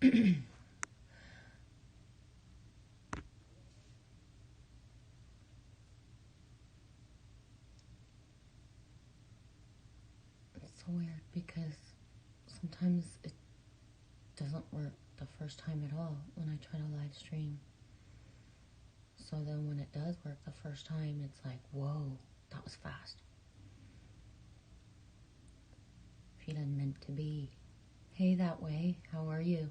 It's so weird because sometimes it doesn't work the first time at all when I try to live stream. So then when it does work the first time, it's like, whoa, that was fast. Feeling meant to be. Hey, that way, how are you?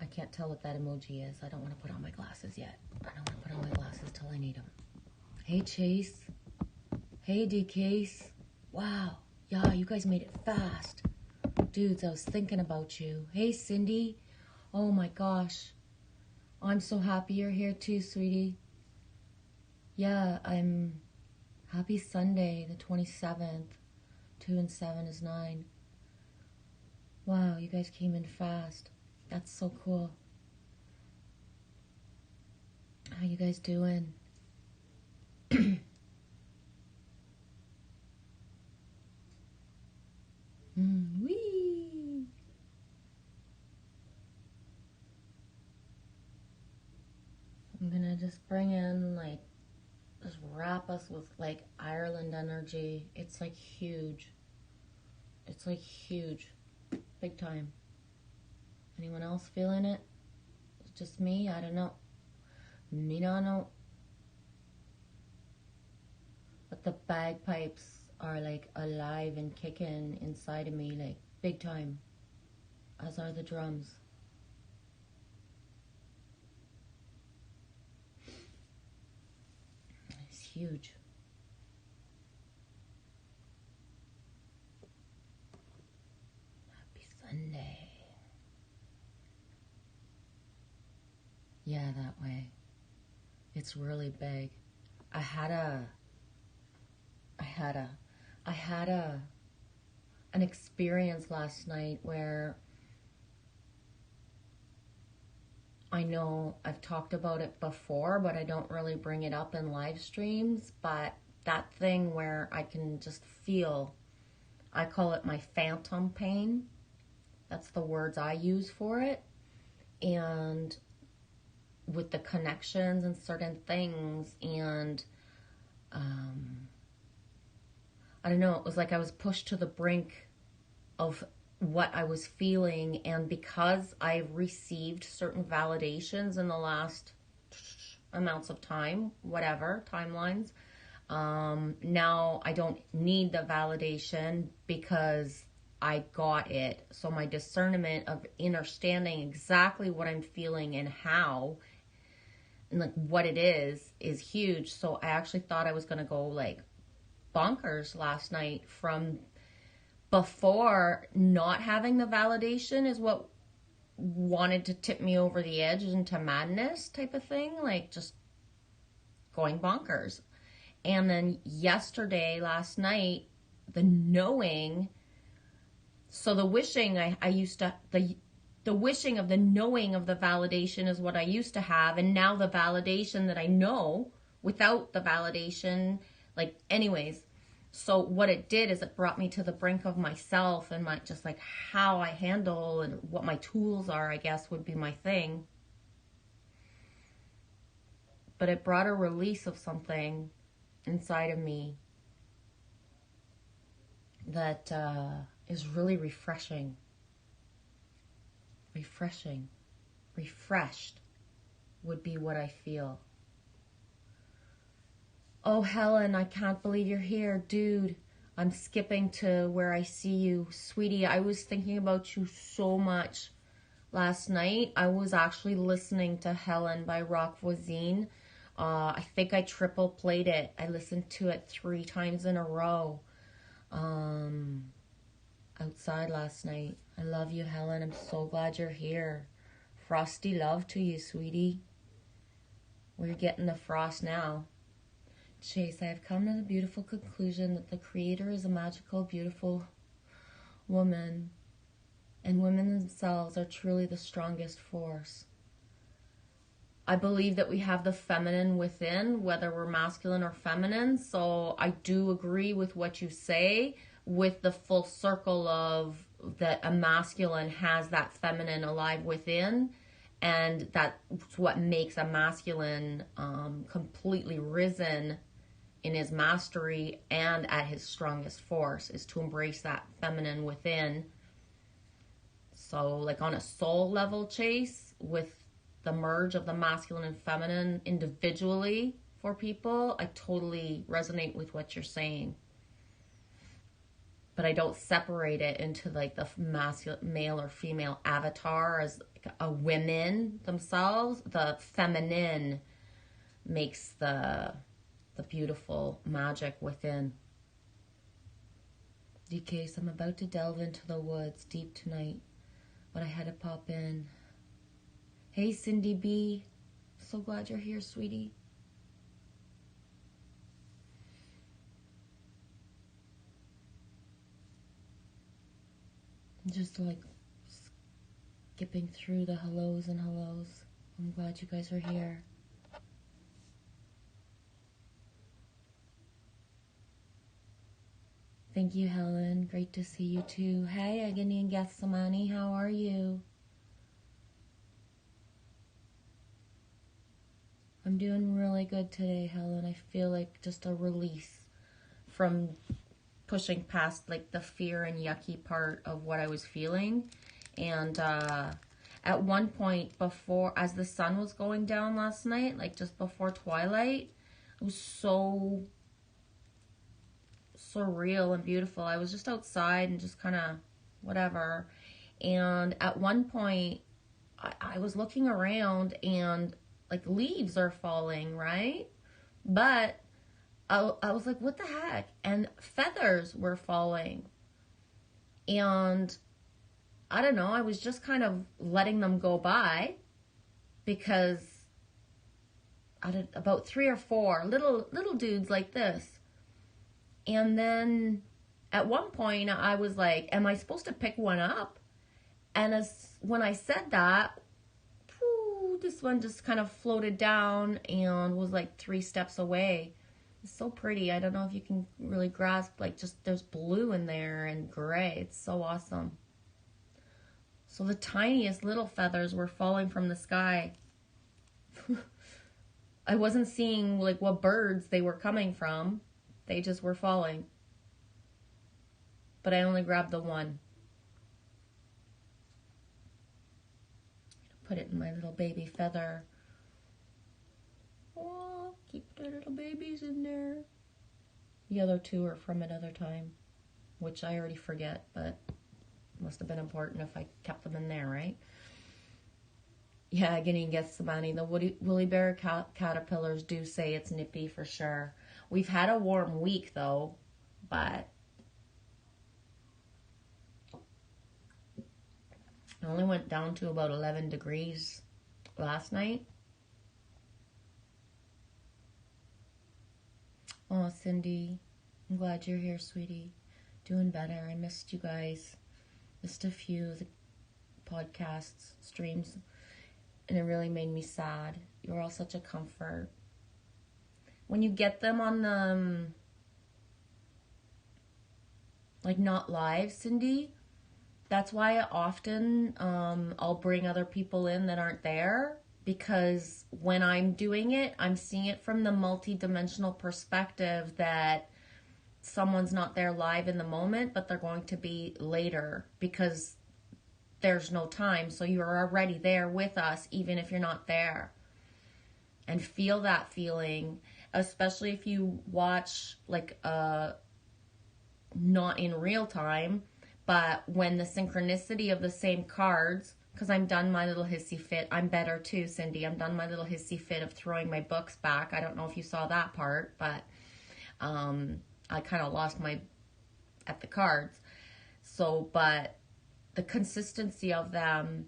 I can't tell what that emoji is. I don't want to put on my glasses yet. I don't want to put on my glasses till I need them. Hey, Chase. Hey, D-Case. Wow. Yeah, you guys made it fast. Dudes, I was thinking about you. Hey, Cindy. Oh, my gosh. I'm so happy you're here too, sweetie. Yeah, I'm... Happy Sunday, the 27th. 2 and 7 is 9. Wow, you guys came in fast. That's so cool. How you guys doing? Wee. I'm gonna just bring in, like, just wrap us with, like, Ireland energy. It's, like, huge. It's, like, huge. Big time. Anyone else feeling it? It's just me? I don't know. Me don't know. But the bagpipes are, like, alive and kicking inside of me, like, big time. As are the drums. It's huge. Happy Sunday. Yeah, that way. It's really big. I had an experience last night where I know I've talked about it before, but I don't really bring it up in live streams. But that thing where I can just feel, I call it my phantom pain. That's the words I use for it. And with the connections and certain things, and I don't know, it was like I was pushed to the brink of what I was feeling, and because I've received certain validations in the last amounts of time, whatever, timelines, now I don't need the validation because I got it. So my discernment of understanding exactly what I'm feeling and how, and like what it is huge. So I actually thought I was going to go like bonkers last night from before. Not having the validation is what wanted to tip me over the edge into madness type of thing, like just going bonkers. And then last night, the knowing, so the wishing I used to, the wishing of the knowing of the validation is what I used to have, and now the validation that I know without the validation, like anyways. So what it did is it brought me to the brink of myself and my just like how I handle and what my tools are, I guess would be my thing. But it brought a release of something inside of me that is really refreshing. Refreshed would be what I feel. Oh, Helen, I can't believe you're here. Dude, I'm skipping to where I see you. Sweetie, I was thinking about you so much last night. I was actually listening to Helen by Rock Voisine. I think I triple played it. I listened to it 3 times in a row. Outside last night. I love you, Helen. I'm so glad you're here. Frosty love to you, sweetie. We're getting the frost now. Chase, I have come to the beautiful conclusion that the Creator is a magical, beautiful woman, and women themselves are truly the strongest force. I believe that we have the feminine within, whether we're masculine or feminine, so I do agree with what you say, with the full circle of that a masculine has that feminine alive within, and that's what makes a masculine completely risen in his mastery and at his strongest force, is to embrace that feminine within. So like on a soul level, Chase, with the merge of the masculine and feminine individually for people, I totally resonate with what you're saying. But I don't separate it into like the male or female avatar as like a women themselves. The feminine makes the beautiful magic within. DK, so I'm about to delve into the woods deep tonight, but I had to pop in. Hey, Cindy B. So glad you're here, sweetie. Just like skipping through the hellos and hellos. I'm glad you guys are here. Thank you, Helen. Great to see you too. Hey, Agani and Gethsemane, how are you? I'm doing really good today, Helen. I feel like just a release from pushing past like the fear and yucky part of what I was feeling. And at one point before, as the sun was going down last night, like just before twilight, it was so surreal and beautiful. I was just outside and just kind of whatever. And at one point, I was looking around and like leaves are falling, right? But I was like, what the heck? And feathers were falling. And I don't know, I was just kind of letting them go by because about 3 or 4 little dudes like this. And then at one point I was like, am I supposed to pick one up? And when I said that, this one just kind of floated down and was like 3 steps away. It's so pretty. I don't know if you can really grasp, like just there's blue in there and gray. It's so awesome. So the tiniest little feathers were falling from the sky. I wasn't seeing like what birds they were coming from. They just were falling. But I only grabbed the one. Put it in my little baby feather. Oh, keep the little babies in there. The other 2 are from another time, which I already forget, but must have been important if I kept them in there, right? Yeah, Guinea Gethsemane. The woolly bear caterpillars do say it's nippy for sure. We've had a warm week though, but it only went down to about 11 degrees last night. Oh, Cindy, I'm glad you're here, sweetie. Doing better. I missed you guys. Missed a few of the podcasts, streams, and it really made me sad. You're all such a comfort. When you get them on the, like not live, Cindy, that's why often I'll bring other people in that aren't there, because when I'm doing it, I'm seeing it from the multi-dimensional perspective that someone's not there live in the moment, but they're going to be later because there's no time. So you're already there with us, even if you're not there. And feel that feeling, especially if you watch like not in real time, but when the synchronicity of the same cards, because I'm done my little hissy fit. I'm better too, Cindy. I'm done my little hissy fit of throwing my books back. I don't know if you saw that part, but I kind of lost at the cards. So, but the consistency of them,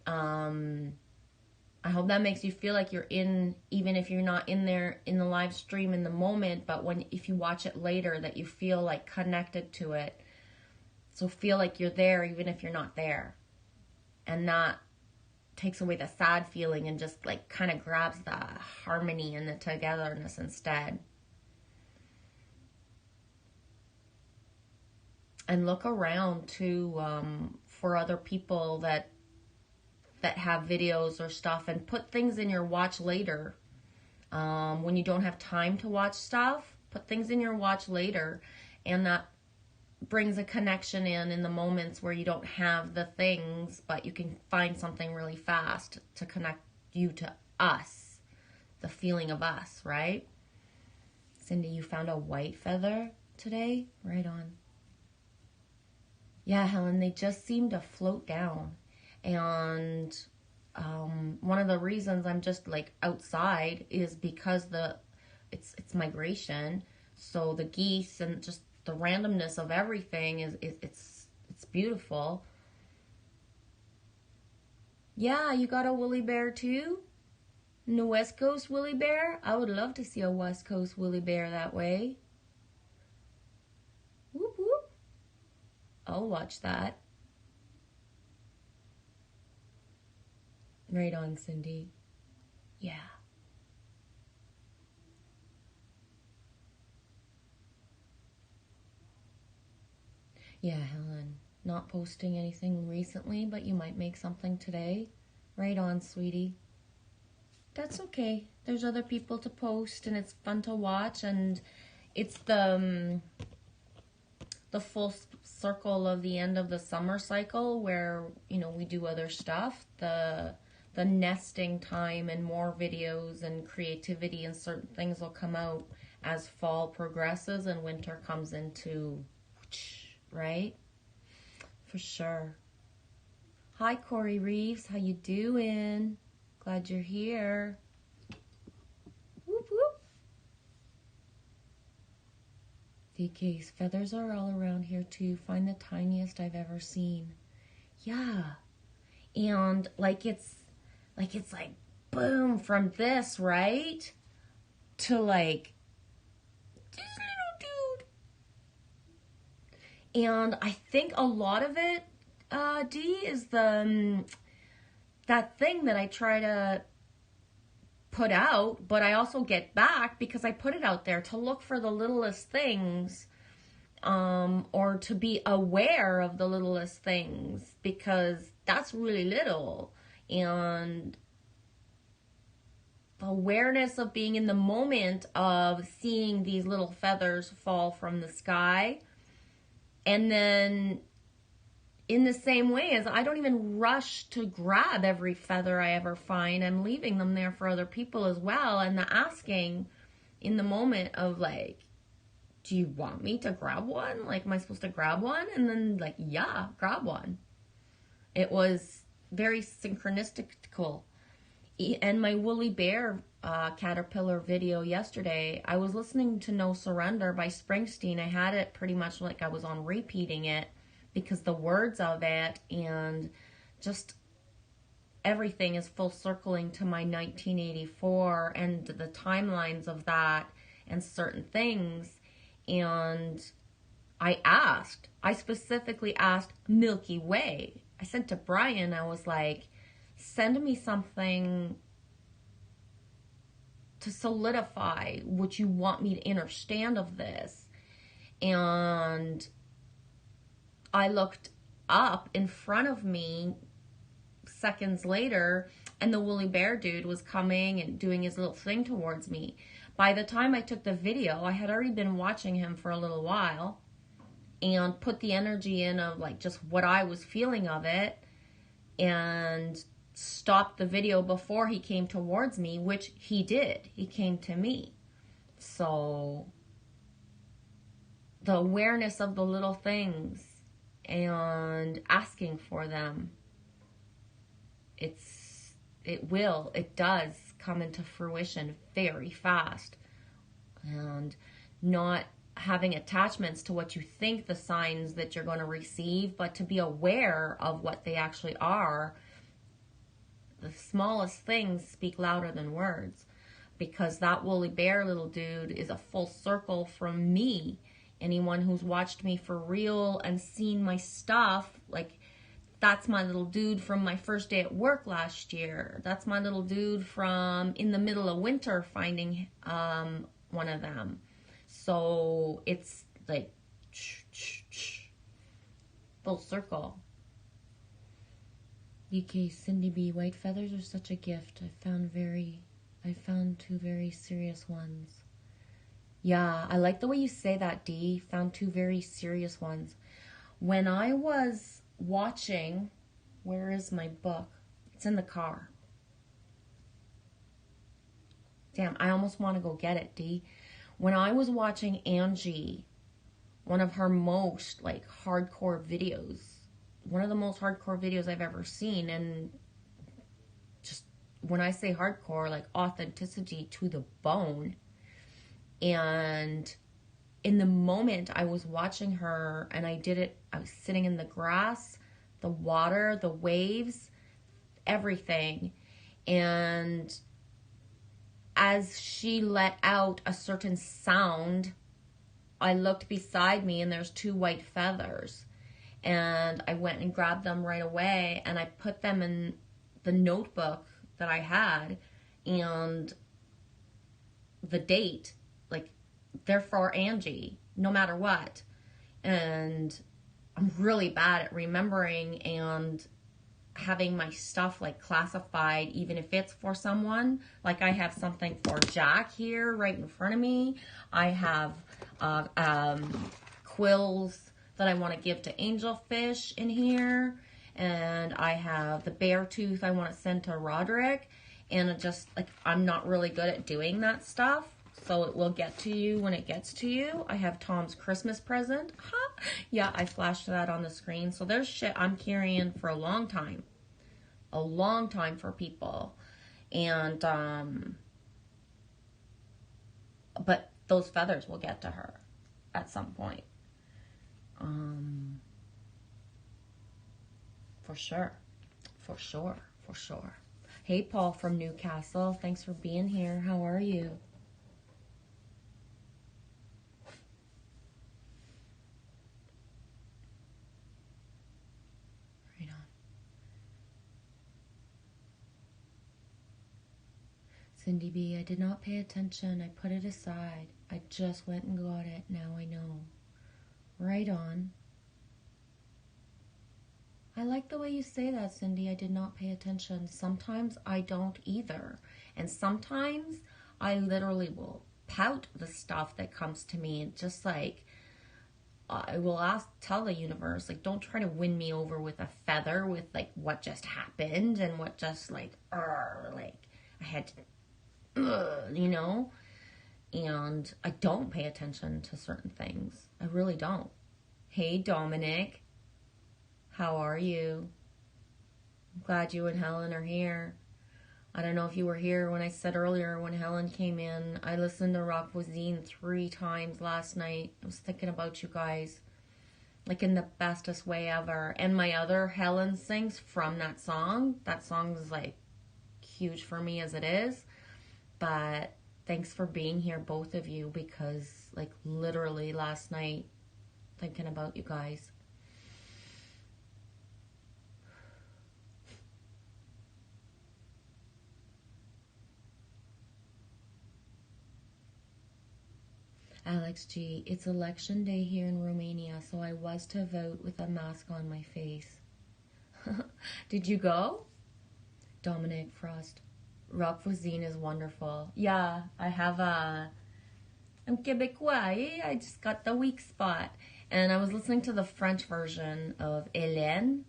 I hope that makes you feel like you're in, even if you're not in there in the live stream in the moment, but if you watch it later, that you feel like connected to it. So feel like you're there even if you're not there. And that takes away the sad feeling and just like kind of grabs the harmony and the togetherness instead. And look around too, for other people that have videos or stuff, and put things in your watch later. When you don't have time to watch stuff, put things in your watch later, and that brings a connection in the moments where you don't have the things, but you can find something really fast to connect you to us, the feeling of us, right? Cindy, you found a white feather today? Right on. Yeah, Helen, they just seem to float down. And one of the reasons I'm just like outside is because it's migration. So the geese and just the randomness of everything it's beautiful. Yeah, you got a woolly bear too? In the West Coast woolly bear? I would love to see a West Coast woolly bear that way. Whoop whoop. I'll watch that. Right on, Cindy. Yeah. Yeah, Helen. Not posting anything recently, but you might make something today. Right on, sweetie. That's okay. There's other people to post, and it's fun to watch, and it's the full circle of the end of the summer cycle where, you know, we do other stuff. The nesting time, and more videos and creativity and certain things will come out as fall progresses and winter comes into, right? For sure. Hi, Corey Reeves. How you doing? Glad you're here. Whoop, whoop. DK's feathers are all around here too. Find the tiniest I've ever seen. Yeah. And like it's boom from this, right? To like this little dude. And I think a lot of it, D, is that thing that I try to put out, but I also get back because I put it out there to look for the littlest things, or to be aware of the littlest things, because that's really little. And the awareness of being in the moment of seeing these little feathers fall from the sky, and then in the same way as I don't even rush to grab every feather I ever find, I'm leaving them there for other people as well. And the asking in the moment of like, do you want me to grab one? Like, am I supposed to grab one? And then like, yeah, grab one. It was very synchronistic. And my woolly bear caterpillar video yesterday, I was listening to No Surrender by Springsteen. I had it pretty much like I was on repeating it, because the words of it and just everything is full circling to my 1984 and the timelines of that and certain things. And I specifically asked Milky Way. I said to Brian, I was like, send me something to solidify what you want me to understand of this. And I looked up in front of me seconds later, and the woolly bear dude was coming and doing his little thing towards me. By the time I took the video, I had already been watching him for a little while and put the energy in of like just what I was feeling of it, and stopped the video before he came towards me, which he did. He came to me. So the awareness of the little things and asking for them, it does come into fruition very fast. And not having attachments to what you think the signs that you're going to receive, but to be aware of what they actually are. The smallest things speak louder than words, because that woolly bear little dude is a full circle from me. Anyone who's watched me for real and seen my stuff, like, that's my little dude from my first day at work last year. That's my little dude from in the middle of winter finding one of them. So it's like, Full circle. UK Cindy B. White feathers are such a gift. I found two very serious ones. Yeah, I like the way you say that, Dee. Found two very serious ones. When I was watching, where is my book? It's in the car. Damn, I almost want to go get it, Dee. When I was watching Angie, one of her most like hardcore videos, one of the most hardcore videos I've ever seen, and just when I say hardcore, like authenticity to the bone. And in the moment I was watching her and I was sitting in the grass, the water, the waves, everything. And as she let out a certain sound, I looked beside me and there's two white feathers. And I went and grabbed them right away and I put them in the notebook that I had and the date, like, they're for Angie, no matter what. And I'm really bad at remembering and having my stuff like classified, even if it's for someone. Like I have something for Jack here right in front of me. I have quills that I want to give to Angelfish in here. And I have the bear tooth I want to send to Roderick. And it just, like, I'm not really good at doing that stuff. So it will get to you when it gets to you. I have Tom's Christmas present. Yeah, I flashed that on the screen. So there's shit I'm carrying for a long time. A long time for people. And, but those feathers will get to her at some point. For sure. For sure. For sure. Hey, Paul from Newcastle. Thanks for being here. How are you? Right on. Cindy B, I did not pay attention. I put it aside. I just went and got it. Now I know. Right on. I like the way you say that, Cindy. I did not pay attention. Sometimes I don't either. And sometimes I literally will pout the stuff that comes to me and just like, I will tell the universe, like, don't try to win me over with a feather with like what just happened and what just like I had to, you know? And I don't pay attention to certain things. I really don't. Hey, Dominic. How are you? I'm glad you and Helen are here. I don't know if you were here when I said earlier when Helen came in. I listened to Rock Voisine 3 times last night. I was thinking about you guys. Like in the bestest way ever. And my other Helen sings from that song. That song is like huge for me as it is. But thanks for being here, both of you. Because like literally last night, thinking about you guys. Alex G, it's election day here in Romania, so I was to vote with a mask on my face. Did you go? Dominic Frost, Rock Voisine is wonderful. Yeah, I have I'm Quebecois, I just got the weak spot. And I was listening to the French version of Hélène,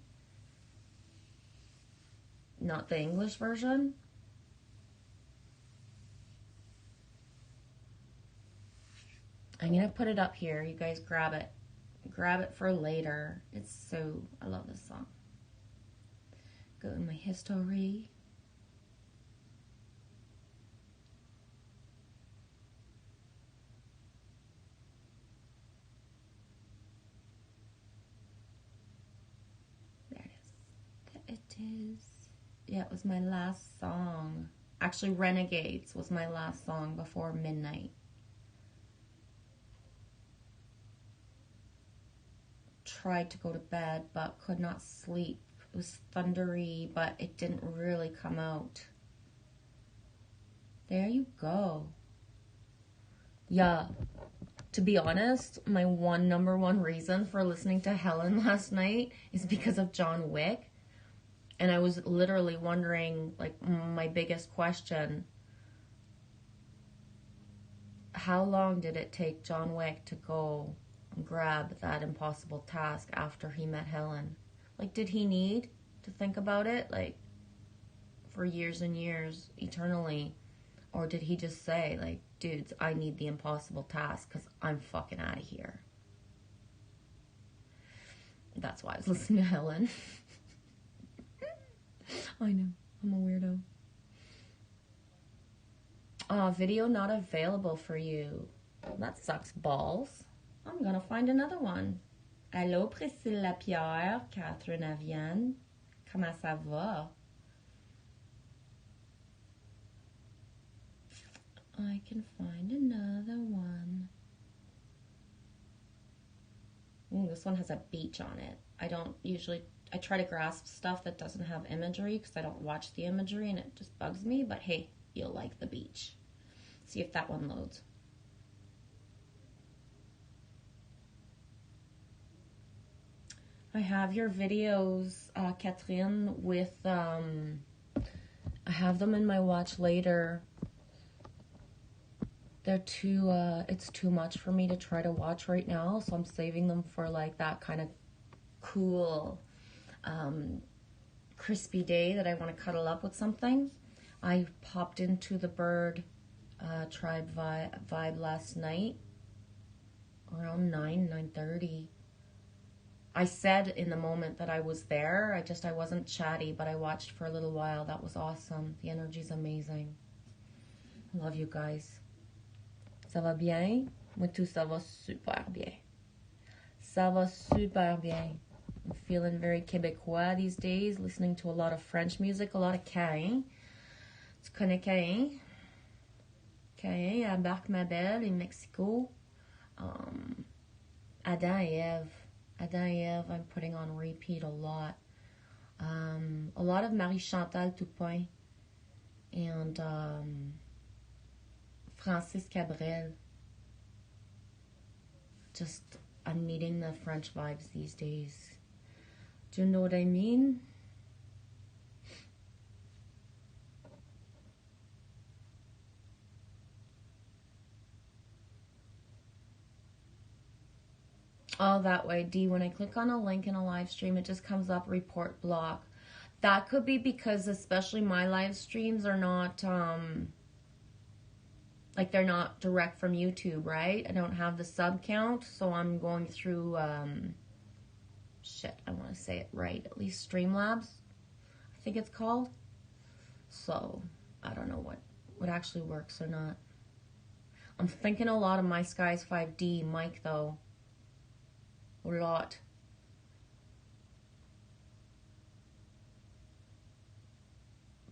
not the English version. I'm going to put it up here. You guys grab it. Grab it for later. I love this song. Go in my history. There it is. Yeah, it was my last song. Actually, Renegades was my last song before midnight. Tried to go to bed but could not sleep. It was thundery, but it didn't really come out. There you go. Yeah. To be honest, my number one reason for listening to Helen last night is because of John Wick. And I was literally wondering, like, my biggest question, how long did it take John Wick to go and grab that impossible task after he met Helen? Like, did he need to think about it, like, for years and years, eternally? Or did he just say, like, dudes, I need the impossible task because I'm fucking out of here? That's why I was listening to Helen. I know, I'm a weirdo. Video not available for you. That sucks balls. I'm gonna find another one. Allô, Priscille Lapierre, Catherine Avienne. Comment ça va? I can find another one. Ooh, this one has a beach on it. I try to grasp stuff that doesn't have imagery because I don't watch the imagery and it just bugs me, but hey, you'll like the beach. See if that one loads. I have your videos, Catherine, with, I have them in my watch later. They're it's too much for me to try to watch right now, so I'm saving them for like that kind of cool, crispy day that I want to cuddle up with something. I popped into the Bird Tribe vibe last night around 9:30. I said in the moment that I was there, I wasn't chatty, but I watched for a little while. That was awesome. The energy's amazing. I love you guys. Ça va bien? Moi tout, ça va super bien. Ça va super bien. I'm feeling very Québécois these days, listening to a lot of French music, a lot of Caïn. Tu connais Caïn? Caïn, Embarque ma belle in Mexico. Adam et Ève. Adam et Ève, I'm putting on repeat a lot. A lot of Marie-Chantal Toupin and Francis Cabrel. Just, I'm needing the French vibes these days. Do you know what I mean? Oh, that way, D. When I click on a link in a live stream, it just comes up report block. That could be because especially my live streams are not, like they're not direct from YouTube, right? I don't have the sub count, so I'm going through, shit, I want to say it right, at least Streamlabs, I think it's called. So, I don't know what actually works or not. I'm thinking a lot of my Skies 5D mic, though. A lot.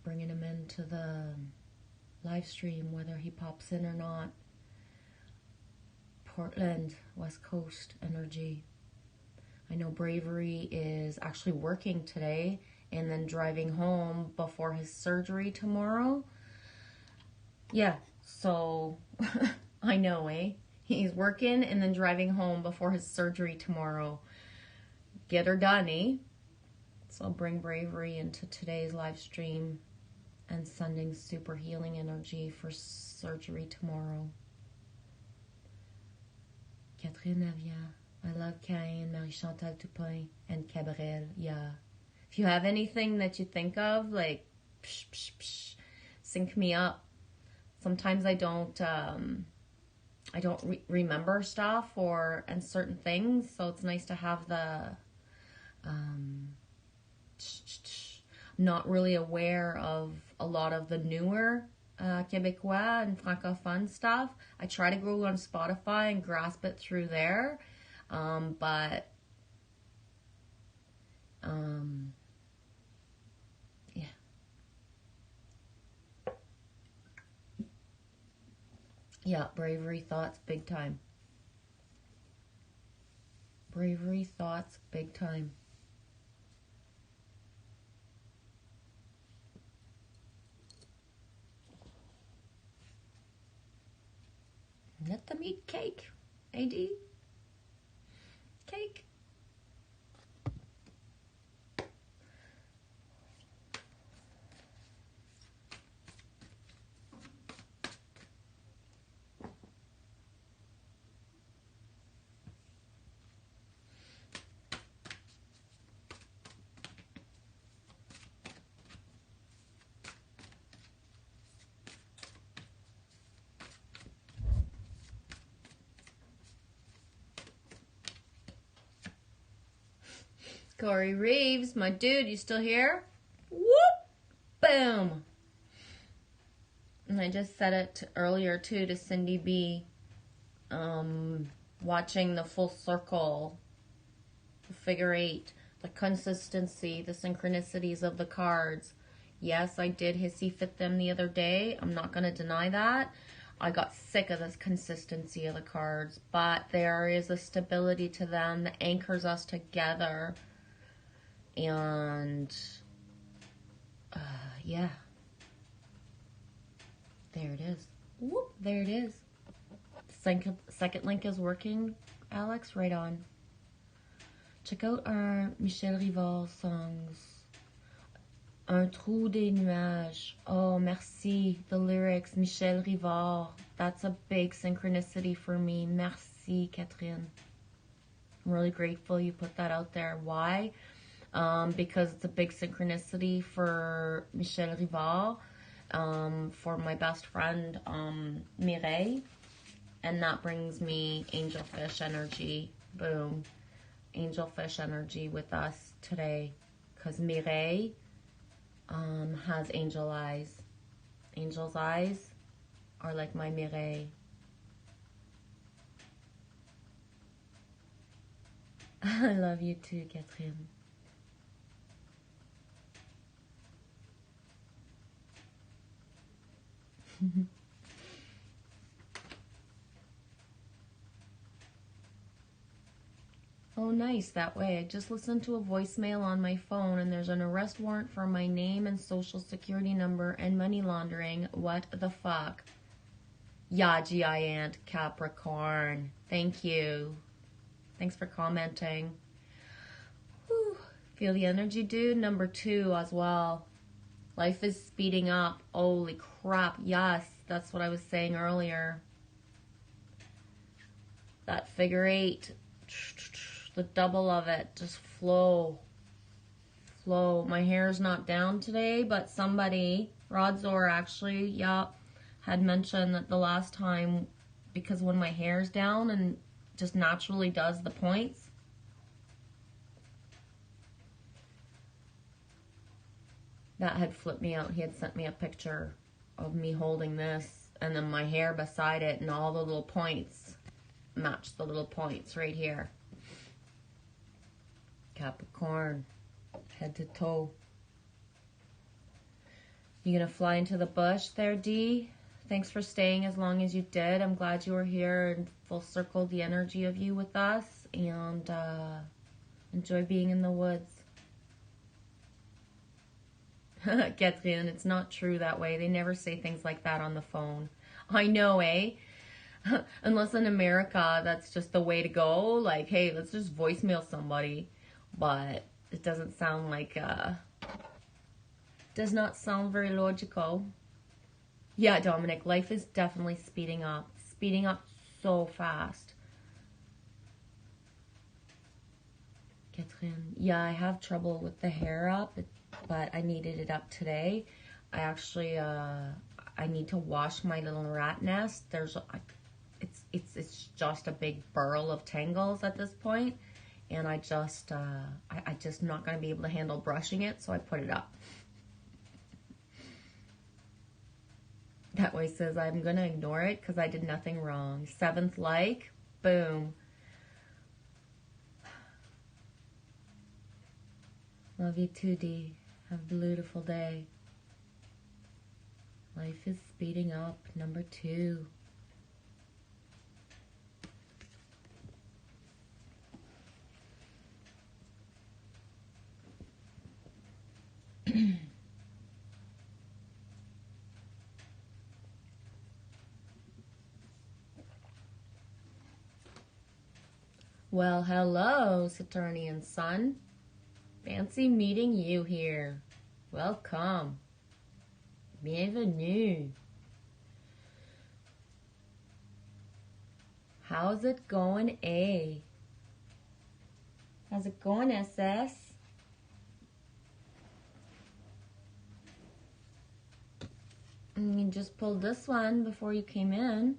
Bringing him into the live stream, whether he pops in or not. Portland, West Coast energy. I know Bravery is actually working today and then driving home before his surgery tomorrow. Yeah, so I know, eh? He's working and then driving home before his surgery tomorrow. Get her done, eh? So I'll bring Bravery into today's live stream and sending super healing energy for surgery tomorrow. Catherine Avienne. I love Caïn, Marie-Chantal Toupin, and Cabrel. Yeah. If you have anything that you think of, like, psh, psh, psh, sync me up. Sometimes I don't remember stuff and certain things, so it's nice to have the, not really aware of a lot of the newer Québécois and Francophone stuff. I try to go on Spotify and grasp it through there, but yeah. Yeah, Bravery Thoughts, big time. Bravery Thoughts, big time. Let them eat cake. AD? Cake? Corey Reeves, my dude, you still here? Whoop! Boom! And I just said it earlier too to Cindy B. Watching the full circle, the figure eight, the consistency, the synchronicities of the cards. Yes, I did hissy fit them the other day. I'm not going to deny that. I got sick of this consistency of the cards, but there is a stability to them that anchors us together. And yeah, there it is. Whoop, there it is. Second link is working, Alex. Right on. Check out our Michel Rivard songs. Un trou des nuages. Oh, merci. The lyrics, Michel Rivard. That's a big synchronicity for me. Merci, Catherine. I'm really grateful you put that out there. Why? Because it's a big synchronicity for Michel Rivard, for my best friend, Mireille. And that brings me angelfish energy. Boom. Angelfish energy with us today. Because Mireille has angel eyes. Angel's eyes are like my Mireille. I love you too, Catherine. Oh, nice. That way. I just listened to a voicemail on my phone and there's an arrest warrant for my name and social security number and money laundering. What the fuck? Yeah, giant Capricorn. Thank you. Thanks for commenting. Whew. Feel the energy, dude? Number 2 as well. Life is speeding up. Holy crap. Yes, that's what I was saying earlier. That figure 8. The double of it. Just flow. Flow. My hair's not down today, but somebody, Rod Zor actually, yup, had mentioned that the last time, because when my hair's down and just naturally does the points, that had flipped me out. He had sent me a picture of me holding this and then my hair beside it and all the little points match the little points right here. Capricorn, head to toe. You gonna fly into the bush there, Dee? Thanks for staying as long as you did. I'm glad you were here and full circled the energy of you with us, and enjoy being in the woods. Catherine, it's not true that way. They never say things like that on the phone. I know, eh? Unless in America, that's just the way to go. Like, hey, let's just voicemail somebody. But it doesn't sound like, does not sound very logical. Yeah, Dominic, life is definitely speeding up. Speeding up so fast. Catherine, yeah, I have trouble with the hair up, but I needed it up today. I actually, I need to wash my little rat nest. It's just a big burl of tangles at this point, and I just not going to be able to handle brushing it, so I put it up. That way says I'm going to ignore it because I did nothing wrong. 7th like, boom. Love you too, Dee. Have a beautiful day. Life is speeding up. Number 2. Well, hello, Saturnian son. Fancy meeting you here. Welcome. Bienvenue. How's it going, A? How's it going, SS? You just pulled this one before you came in.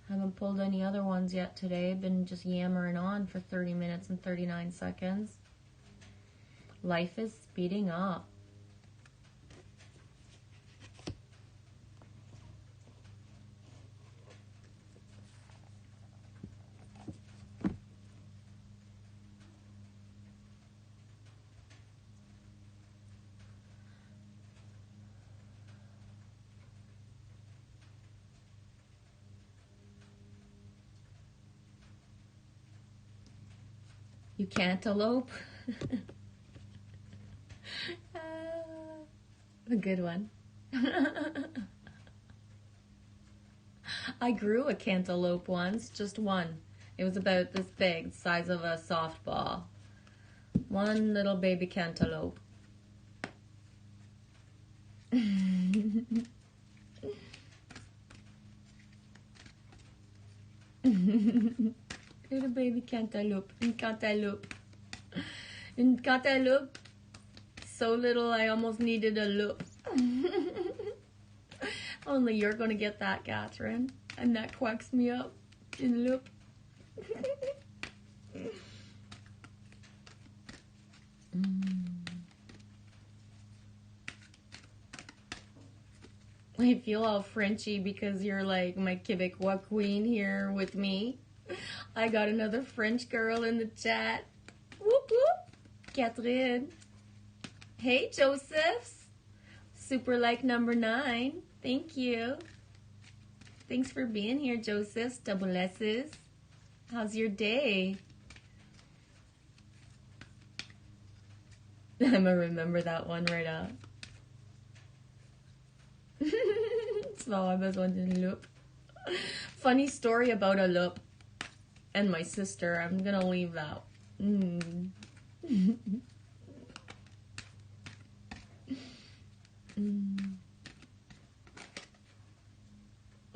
Haven't pulled any other ones yet today. Been just yammering on for 30 minutes and 39 seconds. Life is speeding up. You cantaloupe. A good one. I grew a cantaloupe once, just one. It was about this big, the size of a softball. One little baby cantaloupe. Little baby cantaloupe, une cantaloupe. Une cantaloupe. So little I almost needed a loop. Only you're gonna get that, Catherine. And that quacks me up. In loop. I feel all Frenchy because you're like my Quebecois queen here with me. I got another French girl in the chat. Whoop whoop. Catherine. Hey, Josephs. Super like number 9. Thank you. Thanks for being here, Josephs. Double S's. How's your day? I'm gonna remember that one right up. So I was on the loop. Funny story about a loop and my sister. I'm gonna leave that.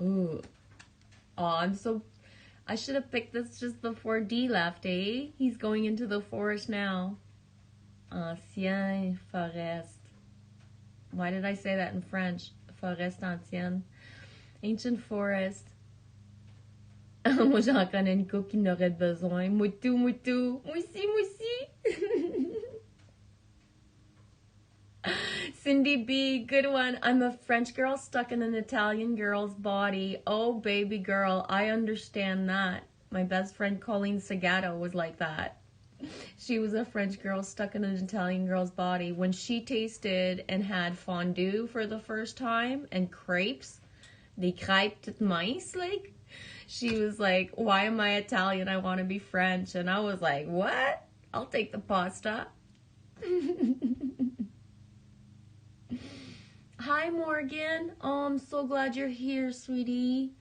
Ooh. Oh, I should have picked this just before D left, eh? He's going into the forest now. Ancien forest. Why did I say that in French? Forest ancienne. Ancient forest. Moi, j'en connais une couple qui n'aurait besoin. Moi tout, moi tout. Moi aussi. Cindy B, good one. I'm a French girl stuck in an Italian girl's body. Oh, baby girl, I understand that. My best friend Colleen Segato was like that. She was a French girl stuck in an Italian girl's body. When she tasted and had fondue for the first time and crepes, the crêpes de maïs, like, she was like, why am I Italian? I want to be French. And I was like, what? I'll take the pasta. Hi, Morgan. Oh, I'm so glad you're here, sweetie.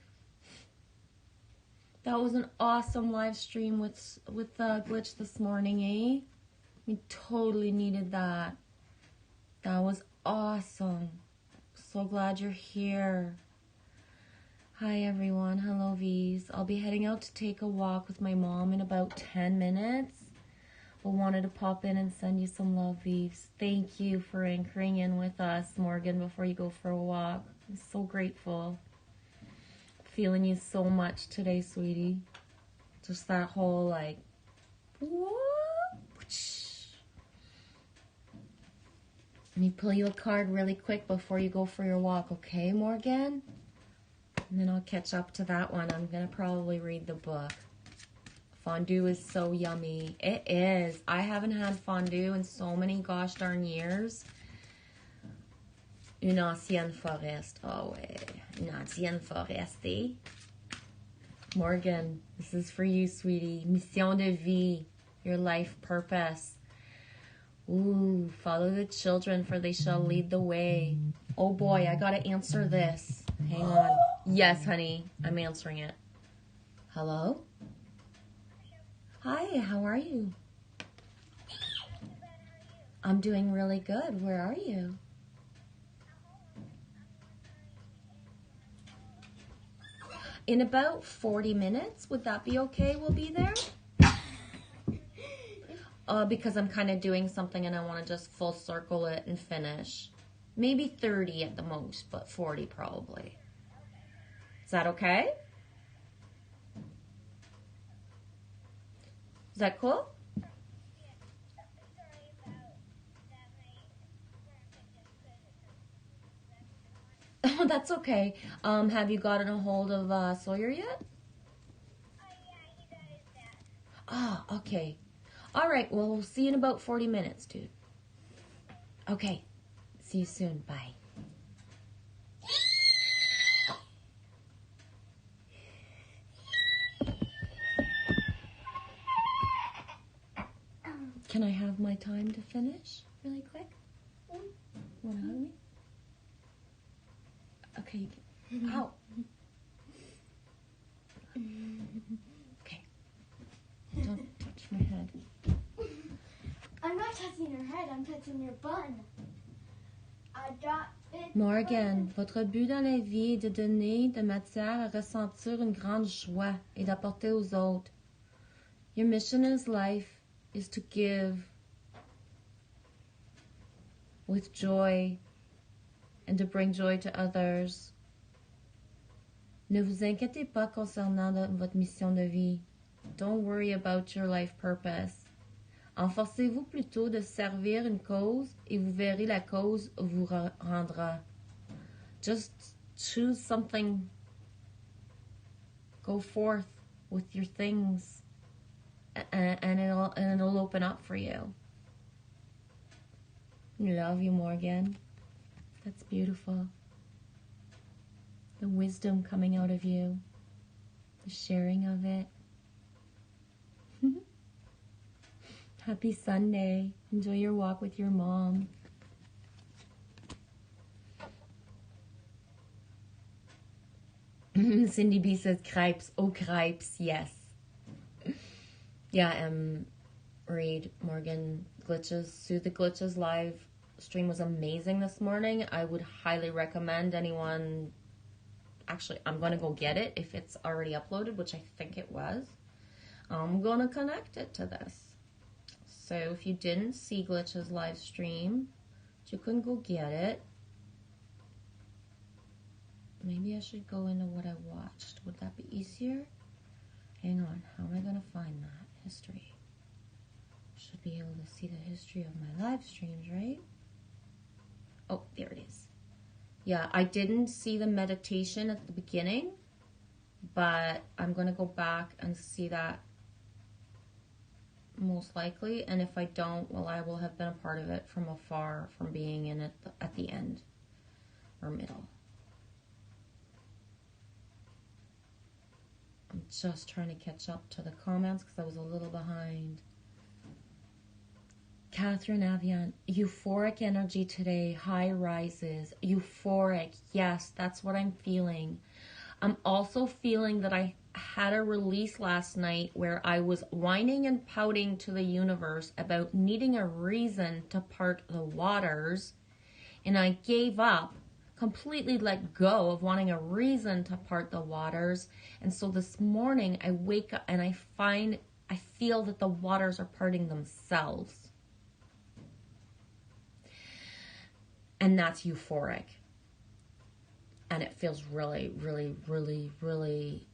That was an awesome live stream with Glitch this morning, eh? We totally needed that. That was awesome. So glad you're here. Hi, everyone. Hello, V's. I'll be heading out to take a walk with my mom in about 10 minutes. But wanted to pop in and send you some love, V's. Thank you for anchoring in with us, Morgan, before you go for a walk. I'm so grateful. Feeling you so much today, sweetie. Just that whole, like, whoop. Let me pull you a card really quick before you go for your walk, okay, Morgan? And then I'll catch up to that one. I'm going to probably read the book. Fondue is so yummy. It is. I haven't had fondue in so many gosh darn years. Une ancienne forest. Oh, ouais. Une ancienne foreste. Morgan, this is for you, sweetie. Mission de vie. Your life purpose. Ooh, follow the children, for they shall lead the way. Oh boy, I gotta answer this. Hang on. Yes, honey. I'm answering it. Hello? Hi, how are you? I'm doing really good. Where are you? In about 40 minutes, would that be okay? We'll be there? Because I'm kind of doing something and I want to just full circle it and finish. Maybe 30 at the most, but 40 probably. Is that okay? Is that cool? Oh, that's okay. Have you gotten a hold of Sawyer yet? Ah, okay. All right, well, we'll see you in about 40 minutes, dude. Okay. See you soon. Bye. Can I have my time to finish really quick? Want to hug me? Okay. Ow. Okay. Don't touch my head. I'm not touching your head, I'm touching your bun. I got it. Morgan, votre but dans la vie est de donner de matière à ressentir une grande joie et d'apporter aux autres. Your mission in life is to give with joy and to bring joy to others. Ne vous inquiétez pas concernant votre mission de vie. Don't worry about your life purpose. Enforcez-vous plutôt de servir une cause et vous verrez la cause vous rendra. Just choose something. Go forth with your things and it'll open up for you. Love you, Morgan. That's beautiful. The wisdom coming out of you. The sharing of it. Happy Sunday. Enjoy your walk with your mom. Cindy B says crepes. Oh, crepes, yes. Yeah, Reed, Morgan, Glitches. Sue the Glitches live stream was amazing this morning. I would highly recommend anyone. Actually, I'm going to go get it if it's already uploaded, which I think it was. I'm going to connect it to this. So if you didn't see Glitch's live stream, you can go get it. Maybe I should go into what I watched. Would that be easier? Hang on. How am I going to find that? History. Should be able to see the history of my live streams, right? Oh, there it is. Yeah, I didn't see the meditation at the beginning, but I'm going to go back and see that most likely. And if I don't, well, I will have been a part of it from afar, from being in it at the end or middle. I'm just trying to catch up to the comments because I was a little behind. Catherine Avian, euphoric energy today, high rises, euphoric, yes, that's what I'm feeling. I'm also feeling that I had a release last night where I was whining and pouting to the universe about needing a reason to part the waters, and I gave up, completely let go of wanting a reason to part the waters, and so this morning I wake up and I feel that the waters are parting themselves. And that's euphoric. And it feels really, really, really, really,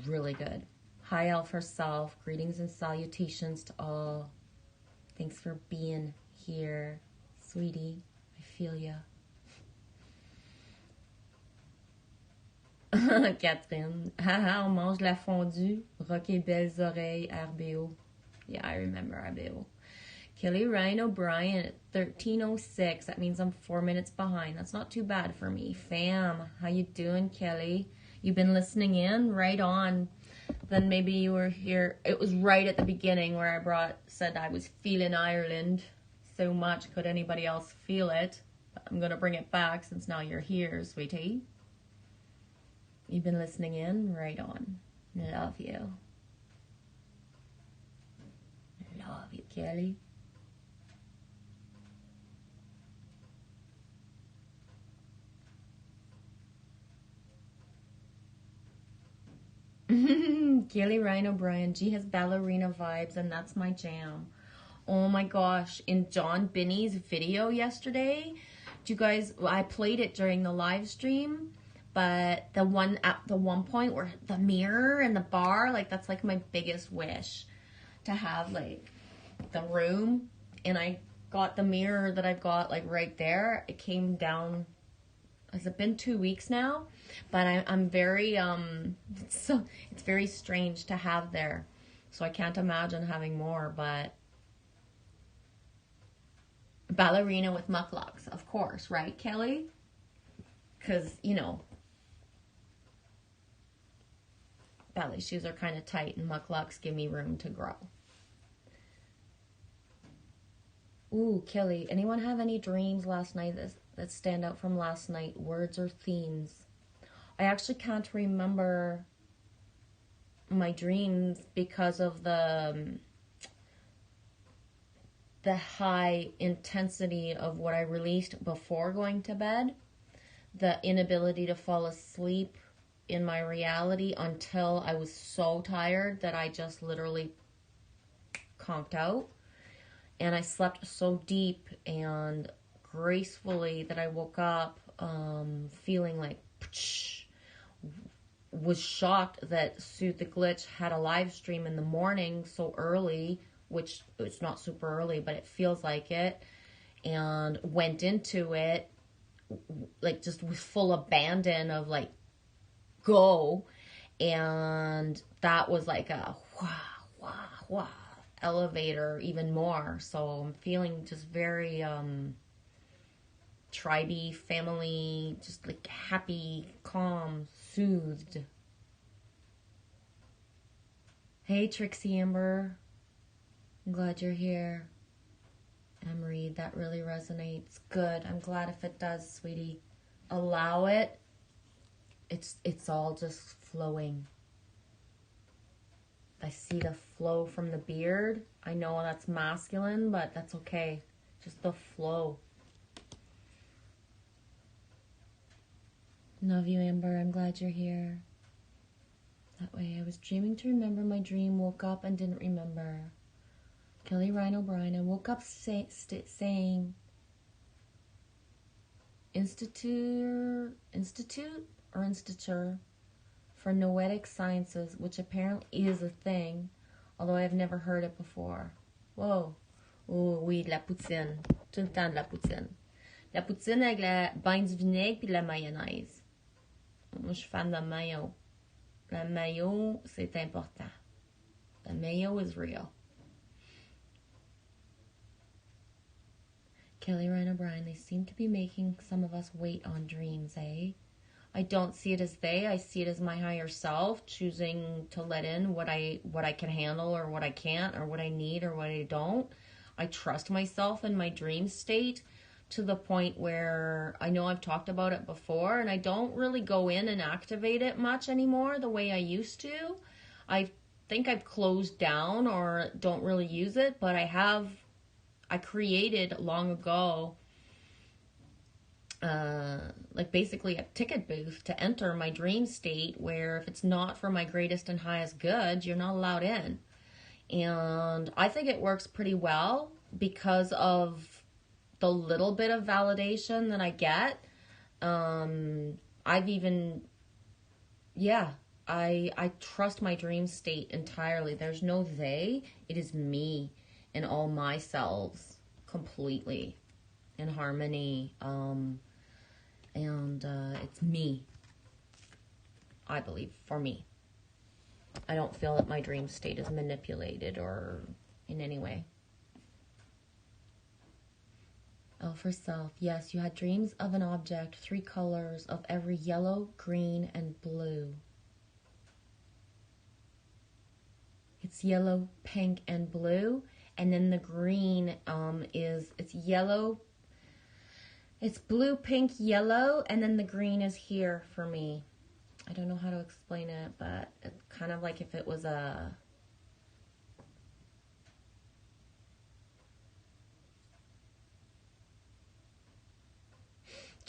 really good. Hi, Elf herself. Greetings and salutations to all. Thanks for being here, sweetie. I feel ya. Catherine. Haha, on mange la fondue. Rock et belles oreilles, RBO. Yeah, I remember RBO. Kelly Ryan O'Brien at 13:06. That means I'm 4 minutes behind. That's not too bad for me. Fam, how you doing, Kelly? You been listening in? Right on. Then maybe you were here. It was right at the beginning where I said I was feeling Ireland so much. Could anybody else feel it? But I'm going to bring it back since now you're here, sweetie. You've been listening in? Right on. Love you. Kelly. Kelly Ryan O'Brien. G has ballerina vibes, and that's my jam. Oh my gosh. In John Binney's video yesterday, do you guys, I played it during the live stream, but the one at the one point where the mirror and the bar, like that's like my biggest wish, to have like the room. And I got the mirror that I've got like right there. It came down, has it been 2 weeks now? But I'm very, so it's very strange to have there. So I can't imagine having more, but ballerina with mucklucks, of course, right, Kelly? Because, you know, ballet shoes are kind of tight and mucklucks give me room to grow. Ooh, Kelly, anyone have any dreams last night that stand out from last night? Words or themes? I actually can't remember my dreams because of the high intensity of what I released before going to bed. The inability to fall asleep in my reality until I was so tired that I just literally conked out. And I slept so deep and gracefully that I woke up feeling like, was shocked that Soothe the Glitch had a live stream in the morning so early, which it's not super early, but it feels like it, and went into it like just with full abandon of like, go. And that was like a wah elevator even more. So I'm feeling just very tribey, family, just like happy, calm, soothed. Hey Trixie Amber, I'm glad you're here. Emery, that really resonates. Good, I'm glad if it does, sweetie. Allow it. It's all just flowing. I see the flow from the beard. I know that's masculine, but that's okay. Just the flow. Love you, Amber. I'm glad you're here. That way, I was dreaming to remember my dream, woke up and didn't remember. Kelly Ryan O'Brien. I woke up saying Institute for Noetic Sciences, which apparently is a thing, although I've never heard it before. Whoa. Oh oui, de la poutine. Tout le temps de la poutine. La poutine avec la bain du vinaigre puis de la mayonnaise. Moi, je suis fan de mayo. La mayo, c'est important. The mayo is real. Kelly Ryan O'Brien, they seem to be making some of us wait on dreams, eh? I don't see it as they. I see it as my higher self choosing to let in what I can handle or what I can't or what I need or what I don't. I trust myself in my dream state to the point where I know I've talked about it before, and I don't really go in and activate it much anymore the way I used to. I think I've closed down or don't really use it, but I created long ago like basically a ticket booth to enter my dream state, where if it's not for my greatest and highest good, you're not allowed in. And I think it works pretty well because of the little bit of validation that I get. I trust my dream state entirely. There's no they. It is me and all my selves completely in harmony. It's me. I believe, for me. I don't feel that my dream state is manipulated or in any way. Oh, for self. Yes, you had dreams of an object, 3 colors of every yellow, green, and blue. It's yellow, pink, and blue. And then the green it's yellow. It's blue, pink, yellow, and then the green is here for me. I don't know how to explain it, but it's kind of like if it was a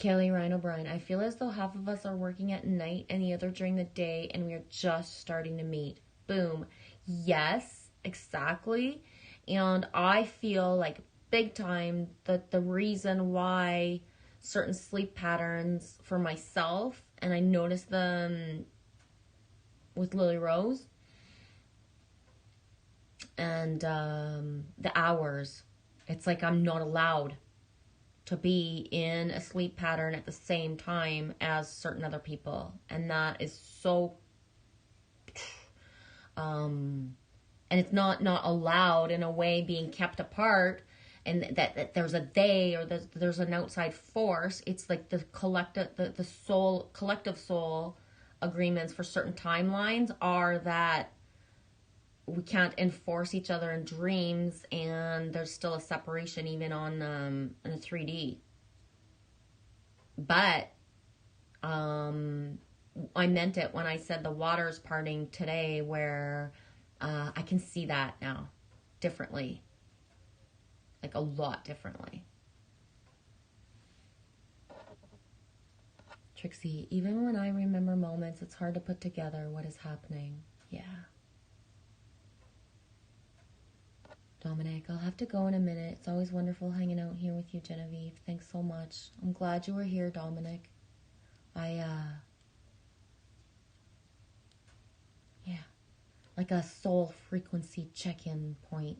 Kelly Ryan O'Brien, I feel as though half of us are working at night and the other during the day, and we are just starting to meet. Boom. Yes, exactly. And I feel like big time that the reason why certain sleep patterns for myself, and I noticed them with Lily Rose, and the hours. It's like I'm not allowed to be in a sleep pattern at the same time as certain other people, and that is so and it's not allowed in a way, being kept apart, and that there's a they, or there's an outside force. It's like the collective, the soul, collective soul agreements for certain timelines are that we can't enforce each other in dreams, and there's still a separation even on in a 3D. But I meant it when I said the water's parting today, where I can see that now differently, like a lot differently. Trixie, even when I remember moments, it's hard to put together what is happening. Yeah. Dominic, I'll have to go in a minute. It's always wonderful hanging out here with you, Genevieve. Thanks so much. I'm glad you were here, Dominic. Yeah, like a soul frequency check-in point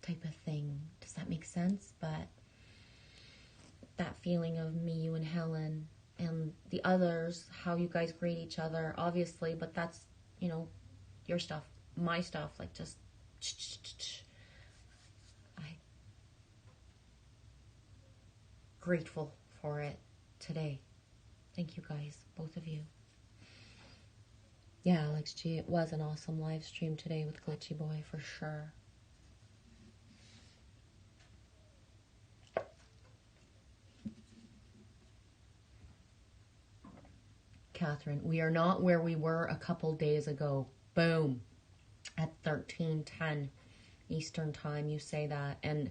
type of thing. Does that make sense? But that feeling of me, you, and Helen, and the others, how you guys grade each other, obviously, but that's, your stuff, my stuff, like just grateful for it today. Thank you guys, both of you. Yeah, Alex G, it was an awesome live stream today with Glitchy Boy, for sure. Catherine, we are not where we were a couple days ago. Boom. At 13:10 Eastern time, you say that. And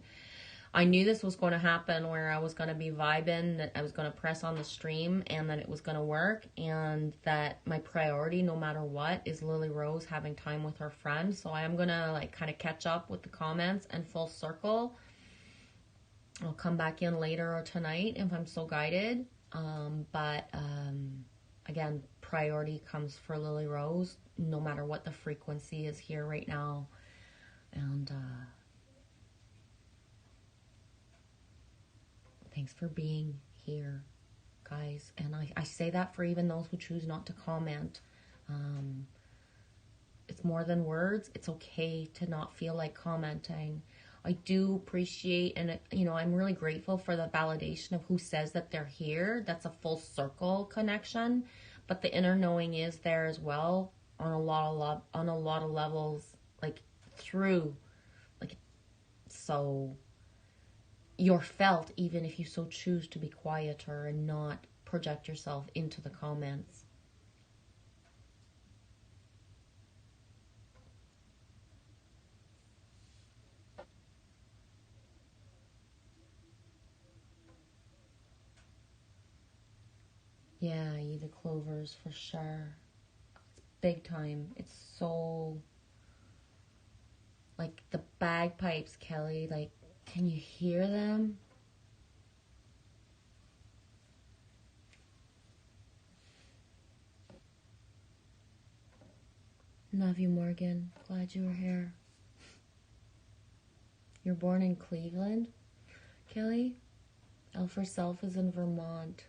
I knew this was going to happen, where I was going to be vibing, that I was going to press on the stream, and that it was going to work, and that my priority, no matter what, is Lily Rose having time with her friend. So I am going to kind of catch up with the comments and full circle. I'll come back in later or tonight if I'm so guided. Again, priority comes for Lily Rose, no matter what the frequency is here right now. And thanks for being here, guys. And I say that for even those who choose not to comment. It's more than words. It's okay to not feel like commenting. I do appreciate, and I'm really grateful for the validation of who says that they're here. That's a full circle connection, but the inner knowing is there as well on a lot of levels, so you're felt, even if you so choose to be quieter and not project yourself into the comments. Yeah, you the clovers for sure. It's big time. It's so, like the bagpipes, Kelly, can you hear them? Love you, Morgan. Glad you were here. You're born in Cleveland, Kelly? L for Self is in Vermont.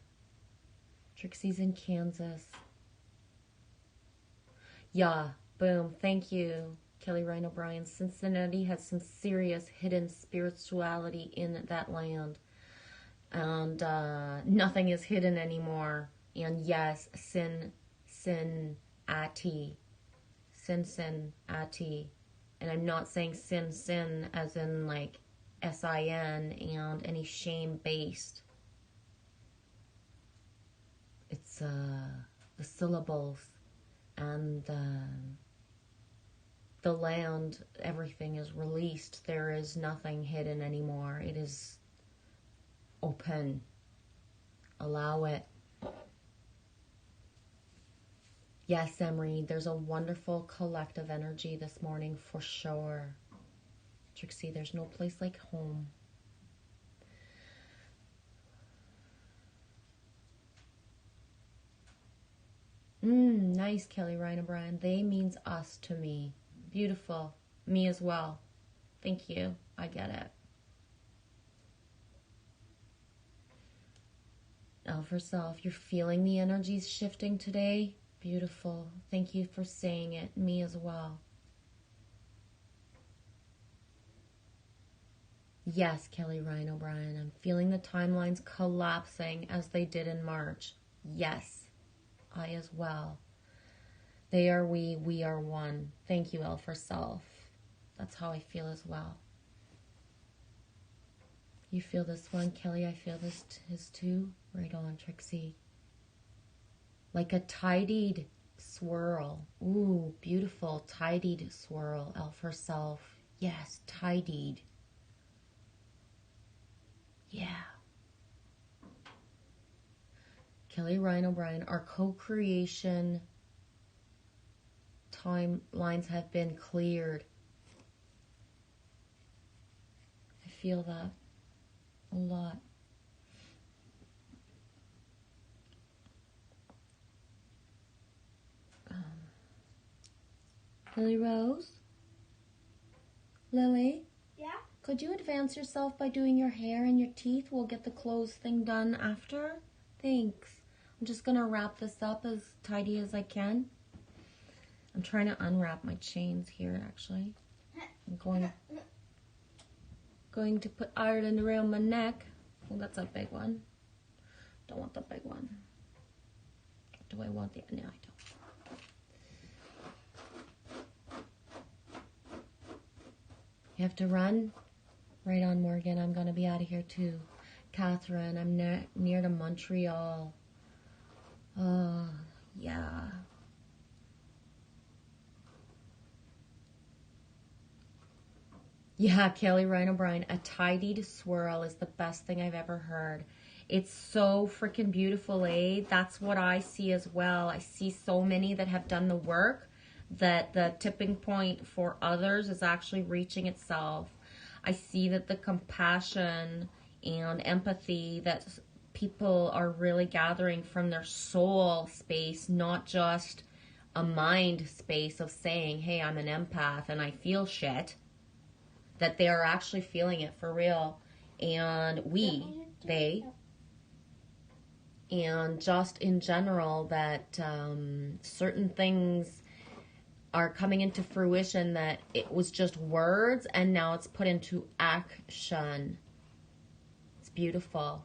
Trixie's in Kansas. Yeah, boom. Thank you, Kelly Ryan O'Brien. Cincinnati has some serious hidden spirituality in that land. And nothing is hidden anymore. And yes, Sin-Ati. Sin-Ati. And I'm not saying sin as in S-I-N and any shame-based. It's the syllables and the land, everything is released. There is nothing hidden anymore. It is open. Allow it. Yes, Emery, there's a wonderful collective energy this morning for sure. Trixie, there's no place like home. Nice, Kelly Ryan O'Brien. They means us to me. Beautiful. Me as well. Thank you. I get it. L for self. You're feeling the energies shifting today? Beautiful. Thank you for saying it. Me as well. Yes, Kelly Ryan O'Brien. I'm feeling the timelines collapsing as they did in March. Yes, I as well. They are we are one. Thank you, L for self. That's how I feel as well. You feel this one, Kelly? I feel this too. Right on, Trixie. Like a tidied swirl. Ooh, beautiful. Tidied swirl. L for self. Yes, tidied. Yeah. Kelly Ryan O'Brien, our co-creation timelines have been cleared. I feel that a lot. Lily Rose? Lily? Yeah? Could you advance yourself by doing your hair and your teeth? We'll get the clothes thing done after. Thanks. I'm just going to wrap this up as tidy as I can. I'm trying to unwrap my chains here, actually. I'm going to put Ireland around my neck. Oh, that's a big one. Don't want the big one. Do I want the... No, I don't. You have to run? Right on, Morgan. I'm going to be out of here, too. Catherine, I'm near to Montreal. Oh, yeah. Yeah, Kelly Ryan O'Brien, a tidied swirl is the best thing I've ever heard. It's so freaking beautiful, eh? That's what I see as well. I see so many that have done the work, that the tipping point for others is actually reaching itself. I see that the compassion and empathy that people are really gathering from their soul space, not just a mind space of saying, hey, I'm an empath and I feel shit, that they are actually feeling it for real. And they, and just in general, that certain things are coming into fruition that it was just words and now it's put into action. It's beautiful.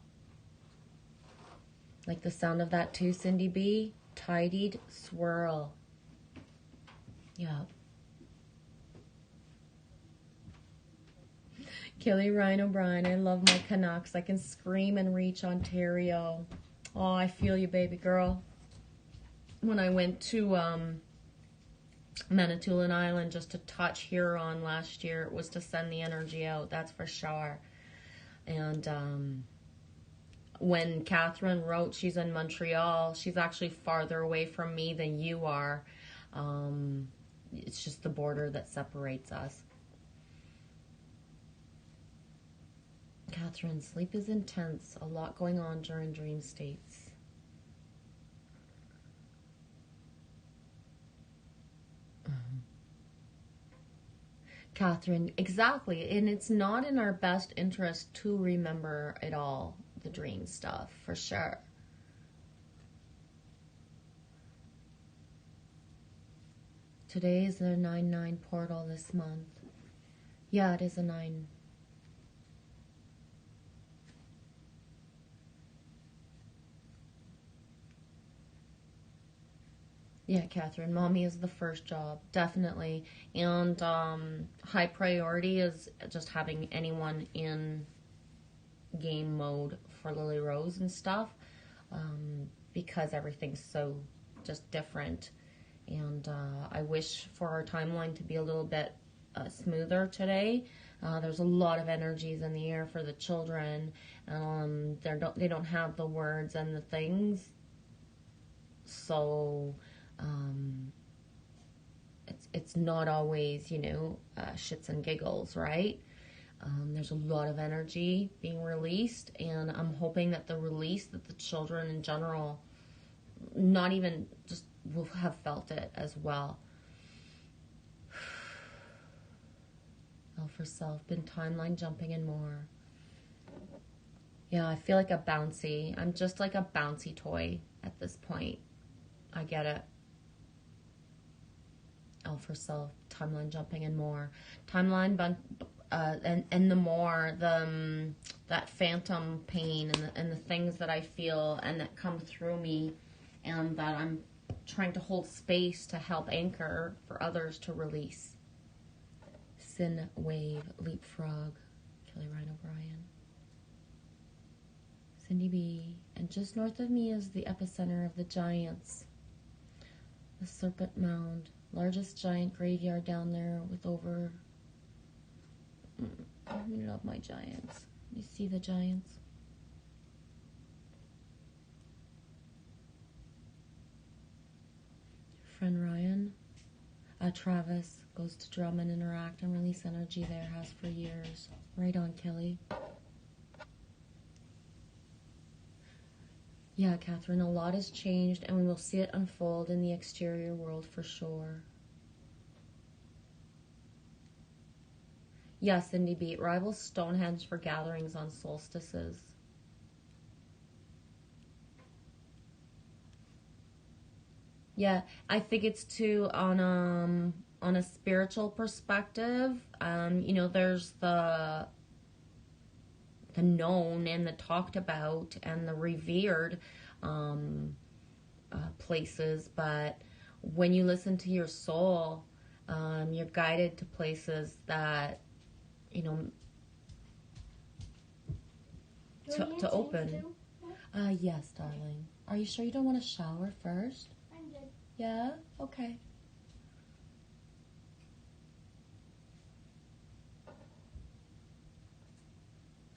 Like the sound of that too, Cindy B. Tidied swirl. Yeah. Kelly Ryan O'Brien, I love my Canucks. I can scream and reach Ontario. Oh, I feel you, baby girl. When I went to Manitoulin Island just to touch Huron last year, it was to send the energy out, that's for sure. And when Catherine wrote she's in Montreal, she's actually farther away from me than you are. It's just the border that separates us. Catherine, sleep is intense. A lot going on during dream states. Catherine, exactly. And it's not in our best interest to remember it all, the dream stuff, for sure. Today is the 9/9 portal this month. Yeah, it is a 9. Yeah, Catherine, mommy is the first job, definitely. And high priority is just having anyone in game mode for Lily Rose and stuff, because everything's so just different. And I wish for our timeline to be a little bit smoother today, There's a lot of energies in the air for the children. They don't have the words and the things. So it's not always, shits and giggles, right? There's a lot of energy being released, and I'm hoping that the release, that the children in general, not even just will have felt it as well. L for self, been timeline jumping and more. Yeah, I feel like I'm just like a bouncy toy at this point. I get it. L for self, timeline jumping and more. And the more, that phantom pain and the things that I feel and that come through me, and that I'm trying to hold space to help anchor for others to release. Sin wave, leapfrog, Kelly Ryan O'Brien. Cindy B. And just north of me is the epicenter of the giants. The Serpent Mound, largest giant graveyard down there with over... I love my giants. You see the giants? Friend Ryan. Travis goes to drum and interact and release energy there, has for years. Right on, Kelly. Yeah, Catherine, a lot has changed, and we will see it unfold in the exterior world for sure. Yes, Cindy B. It rivals Stonehenge for gatherings on solstices. Yeah, I think it's too on a spiritual perspective. There's the known and the talked about and the revered places, but when you listen to your soul, you're guided to places that to open. Yes, darling. Are you sure you don't want to shower first? I'm good. Yeah? Okay.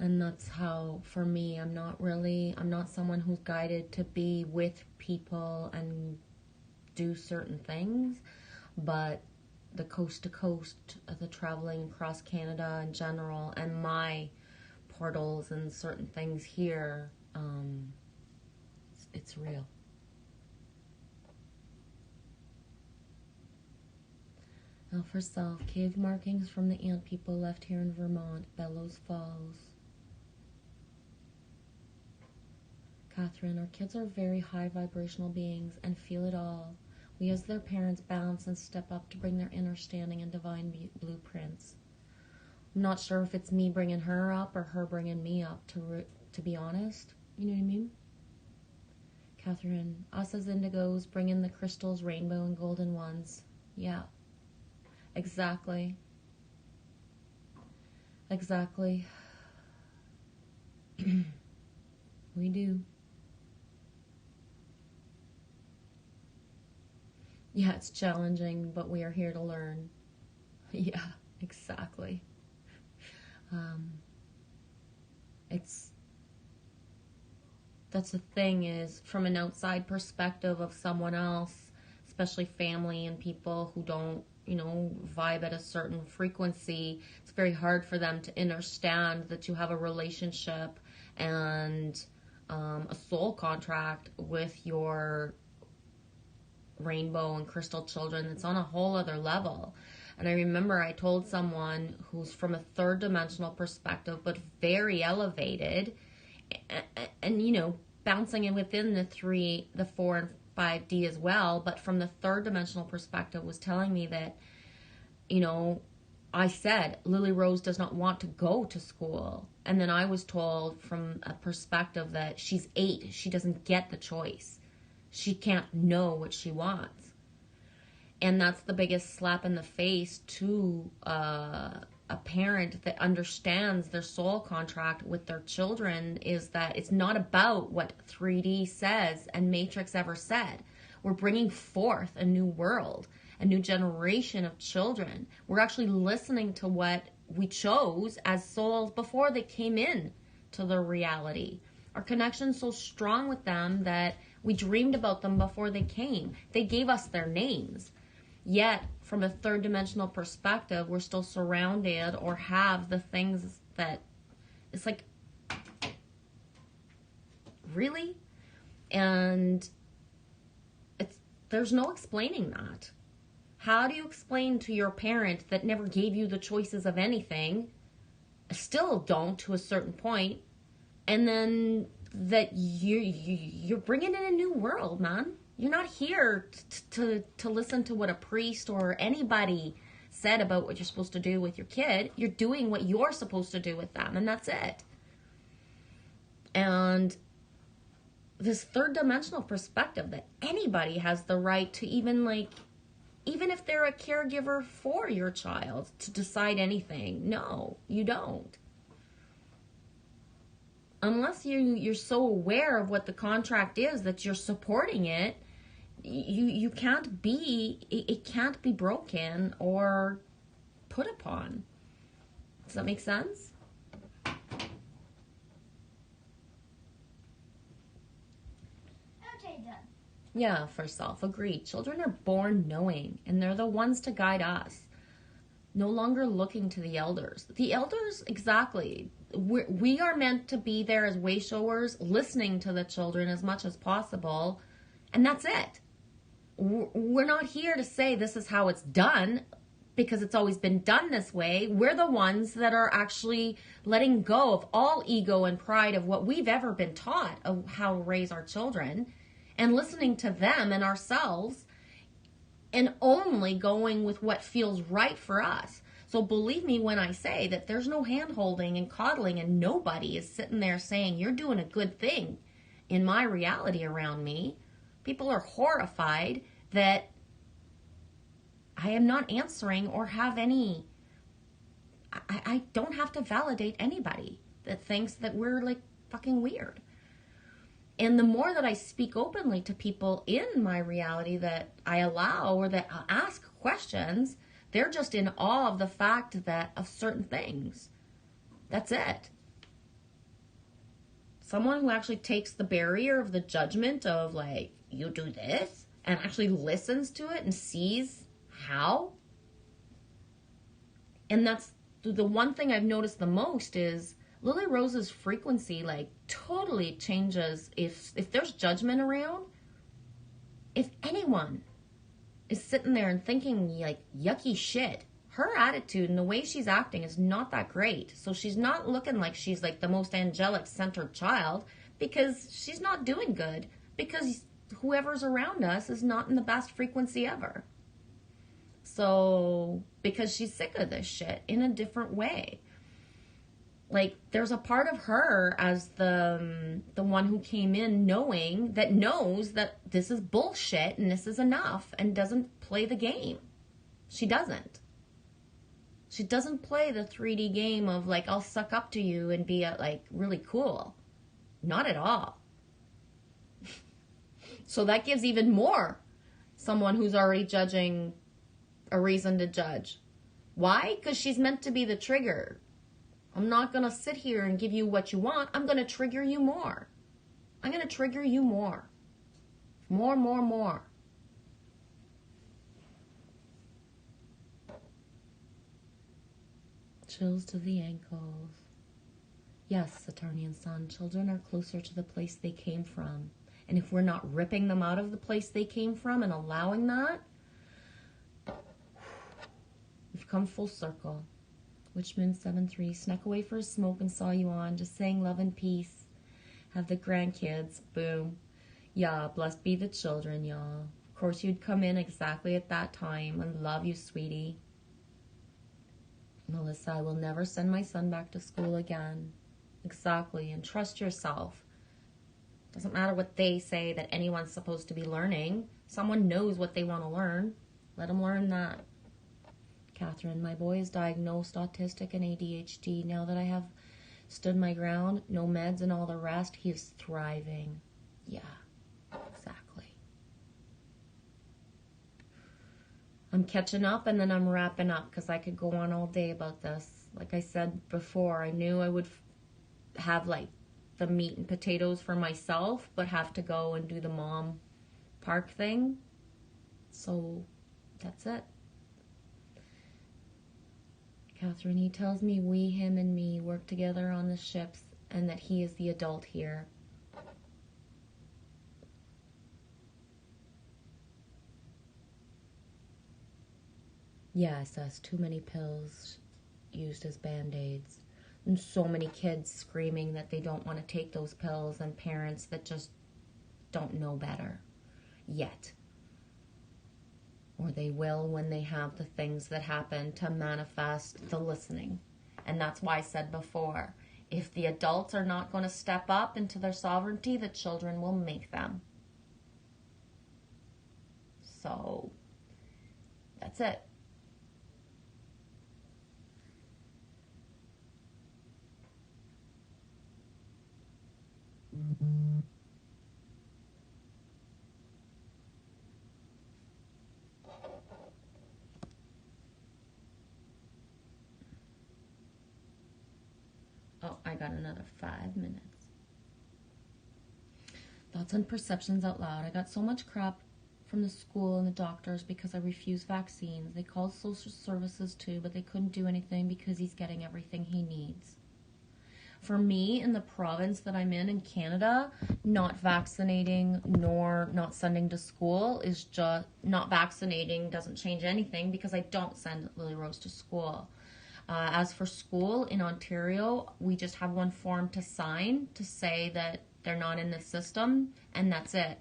And that's how, for me, I'm not someone who's guided to be with people and do certain things, but the coast to coast, the traveling across Canada in general, and my portals and certain things here, it's real. Now for self, cave markings from the ant people left here in Vermont, Bellows Falls. Catherine, our kids are very high vibrational beings and feel it all. We as their parents balance and step up to bring their understanding and divine blueprints. I'm not sure if it's me bringing her up or her bringing me up, to be honest. You know what I mean? Catherine, us as indigos bring in the crystals, rainbow and golden ones. Yeah. Exactly. Exactly. We do. Yeah, it's challenging, but we are here to learn. Yeah, exactly. That's the thing, is from an outside perspective of someone else, especially family and people who don't, vibe at a certain frequency, it's very hard for them to understand that you have a relationship and a soul contract with your rainbow and crystal children that's on a whole other level. And I remember I told someone who's from a third dimensional perspective, but very elevated, and bouncing in within the 3, the 4, and 5D as well, but from the third dimensional perspective, was telling me that, I said, Lily Rose does not want to go to school. And then I was told from a perspective that she's 8, she doesn't get the choice. She can't know what she wants. And that's the biggest slap in the face to a parent that understands their soul contract with their children, is that it's not about what 3D says and Matrix ever said. We're bringing forth a new world, a new generation of children. We're actually listening to what we chose as souls before they came in to the reality. Our connection's so strong with them that we dreamed about them before they came. They gave us their names. Yet, from a third dimensional perspective, we're still surrounded or have the things that it's like, really? And there's no explaining that. How do you explain to your parent that never gave you the choices of anything, still don't to a certain point, and then that you're bringing in a new world, man? You're not here to listen to what a priest or anybody said about what you're supposed to do with your kid. You're doing what you're supposed to do with them, and that's it. And this third dimensional perspective that anybody has the right to, even if they're a caregiver for your child, to decide anything. No, you don't. Unless you're so aware of what the contract is that you're supporting it, you can't be, it can't be broken or put upon. Does that make sense? Okay, done. Yeah, for self, agreed. Children are born knowing, and they're the ones to guide us. No longer looking to the elders. The elders, exactly. We are meant to be there as way showers, listening to the children as much as possible, and that's it. We're not here to say this is how it's done, because it's always been done this way. We're the ones that are actually letting go of all ego and pride of what we've ever been taught of how to raise our children, and listening to them and ourselves, and only going with what feels right for us. So believe me when I say that there's no hand-holding and coddling, and nobody is sitting there saying, you're doing a good thing in my reality around me. People are horrified that I am not answering or have any... I don't have to validate anybody that thinks that we're like fucking weird. And the more that I speak openly to people in my reality that I allow or that I'll ask questions, they're just in awe of the fact that of certain things. That's it. Someone who actually takes the barrier of the judgment of like, you do this, and actually listens to it and sees how. And that's the one thing I've noticed the most is Lily Rose's frequency like totally changes if there's judgment around. If anyone is sitting there and thinking like yucky shit, her attitude and the way she's acting is not that great. So she's not looking like she's like the most angelic centered child, because she's not doing good, because whoever's around us is not in the best frequency ever. So because she's sick of this shit in a different way. Like, there's a part of her as the one who came in knows that this is bullshit and this is enough, and doesn't play the game. She doesn't. She doesn't play the 3D game of like, I'll suck up to you and be like really cool. Not at all. So that gives even more someone who's already judging a reason to judge. Why? Because she's meant to be the trigger. I'm not going to sit here and give you what you want. I'm going to trigger you more. I'm going to trigger you more. More. Chills to the ankles. Yes, Saturnian Sun, children are closer to the place they came from. And if we're not ripping them out of the place they came from and allowing that, we've come full circle. Witchmoon 7-3, snuck away for a smoke and saw you on, just saying love and peace. Have the grandkids, boom. Yeah, blessed be the children, y'all. Of course you'd come in exactly at that time, and love you, sweetie. Melissa, I will never send my son back to school again. Exactly, and trust yourself. Doesn't matter what they say that anyone's supposed to be learning. Someone knows what they want to learn. Let them learn that. Catherine, my boy is diagnosed autistic and ADHD. Now that I have stood my ground, no meds and all the rest, he is thriving. Yeah, exactly. I'm catching up and then I'm wrapping up because I could go on all day about this. like I said before, I knew I would have like the meat and potatoes for myself, but have to go and do the mom park thing. So that's it. Catherine, he tells me we, him, and me work together on the ships and that he is the adult here. Yes, that's too many pills used as band-aids. And so many kids screaming that they don't want to take those pills, and parents that just don't know better yet. Or they will when they have the things that happen to manifest the listening. And that's why I said before, if the adults are not going to step up into their sovereignty, the children will make them. So, that's it. Oh, I got another 5 minutes. Thoughts and perceptions out loud. I got so much crap from the school and the doctors because I refused vaccines. They called social services too, but they couldn't do anything because he's getting everything he needs. For me, in the province that I'm in Canada, not vaccinating nor not sending to school is just, not vaccinating doesn't change anything because I don't send Lily Rose to school. As for school in Ontario, we just have one form to sign to say that they're not in the system, and that's it.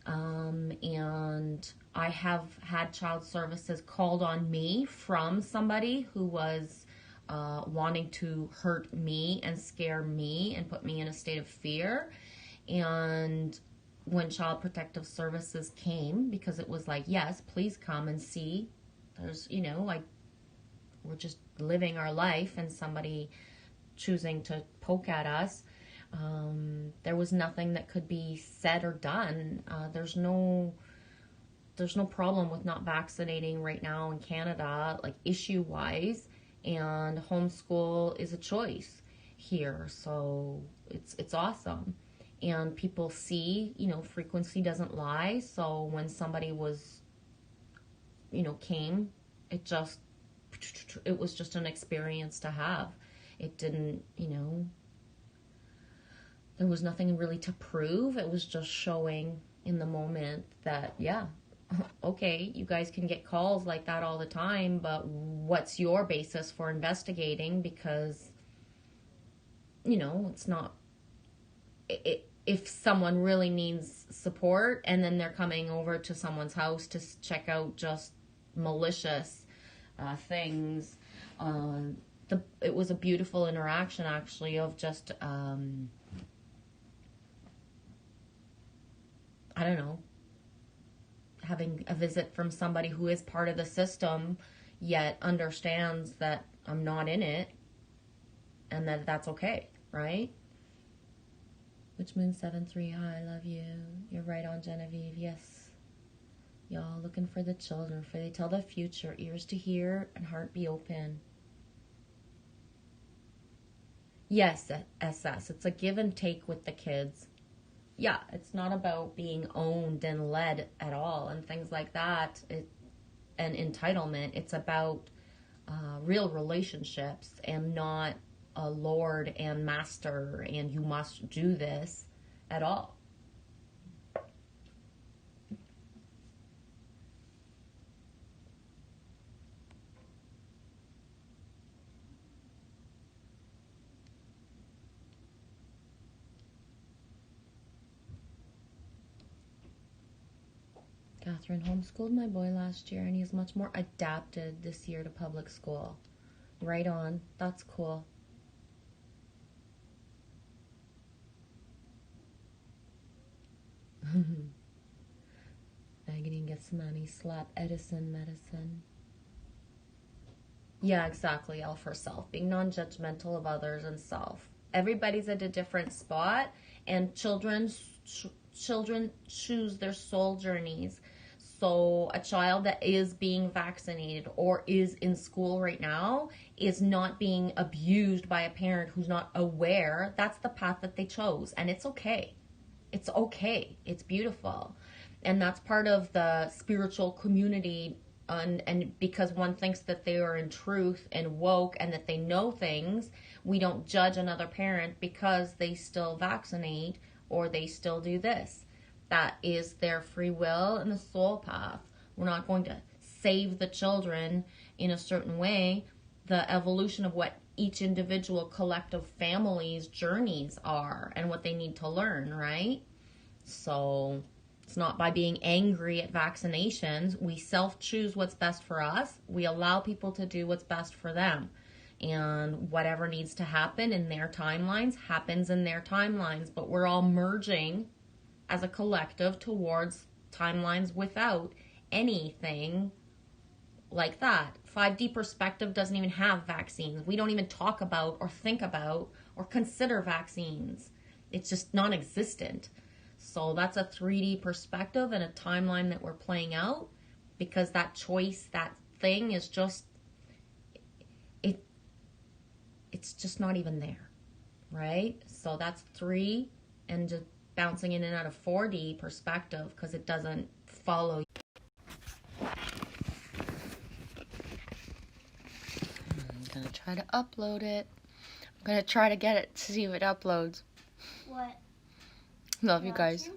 And I have had child services called on me from somebody who was wanting to hurt me and scare me and put me in a state of fear. And when Child Protective Services came, because it was like, yes, please come and see. There's, like, we're just living our life and somebody choosing to poke at us. There was nothing that could be said or done. There's no problem with not vaccinating right now in Canada, like issue-wise. And homeschool is a choice here, so it's awesome. And people see, frequency doesn't lie. So when somebody was, came, it was just an experience to have. It didn't, there was nothing really to prove. It was just showing in the moment that, yeah, okay, you guys can get calls like that all the time, but what's your basis for investigating? Because, it's not, if someone really needs support and then they're coming over to someone's house to check out just malicious things, it was a beautiful interaction actually of just, I don't know, having a visit from somebody who is part of the system, yet understands that I'm not in it, and that that's okay, right? Witch Moon 7-3, hi, love you. You're right on, Genevieve, yes. Y'all looking for the children, for they tell the future, ears to hear and heart be open. Yes, SS, it's a give and take with the kids. Yeah, it's not about being owned and led at all and things like that, and entitlement. It's about real relationships and not a lord and master and you must do this at all. Catherine homeschooled my boy last year and he's much more adapted this year to public school. Right on. That's cool. Agony gets money. Slap Edison medicine. Yeah, exactly. L for self. Being non-judgmental of others and self. Everybody's at a different spot, and children choose their soul journeys. So a child that is being vaccinated or is in school right now is not being abused by a parent who's not aware. That's the path that they chose, and it's okay. It's okay. It's beautiful. And that's part of the spiritual community, and because one thinks that they are in truth and woke and that they know things, we don't judge another parent because they still vaccinate or they still do this. That is their free will and the soul path. We're not going to save the children in a certain way. The evolution of what each individual collective family's journeys are and what they need to learn, right? So it's not by being angry at vaccinations. We self-choose what's best for us. We allow people to do what's best for them. And whatever needs to happen in their timelines happens in their timelines. But we're all merging as a collective towards timelines without anything like that. 5D perspective doesn't even have vaccines. We don't even talk about or think about or consider vaccines. It's just non-existent. So that's a 3D perspective and a timeline that we're playing out, because that choice, that thing is just, it's just not even there, right? So that's 3, and just bouncing in and out of 4D perspective because it doesn't follow. I'm going to try to upload it. I'm going to try to get it to see if it uploads. What? Love you guys.